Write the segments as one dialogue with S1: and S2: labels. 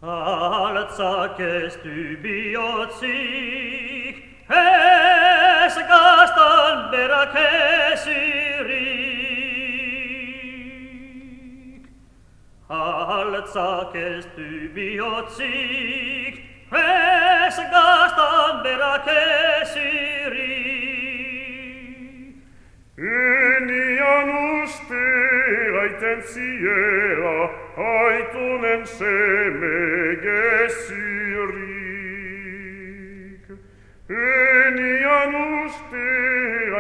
S1: Alzaques dubiotzik, es gaztan berak ezirik. Alzaques dubiotzik, es gaztan berak ezirik.
S2: Enian uste aiten ziela, aitunen seme gezirik. Enian uste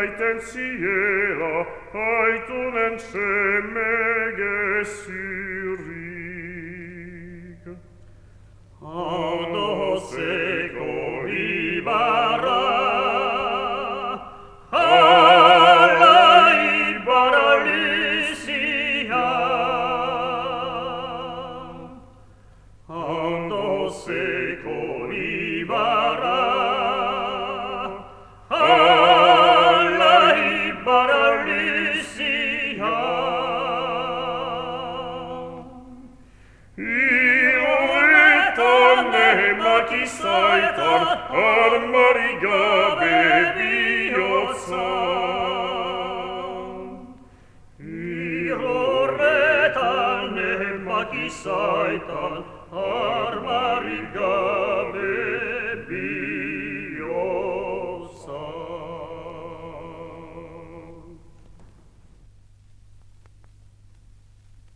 S2: aiten ziela, aitunen seme gezirik.
S1: Aldozeko ibarra, Aldozeko ibarra, ala ibarra lizia. Ihoetan emak izaitan, armari gabe bihotzan. Ihoetan emak izaitan,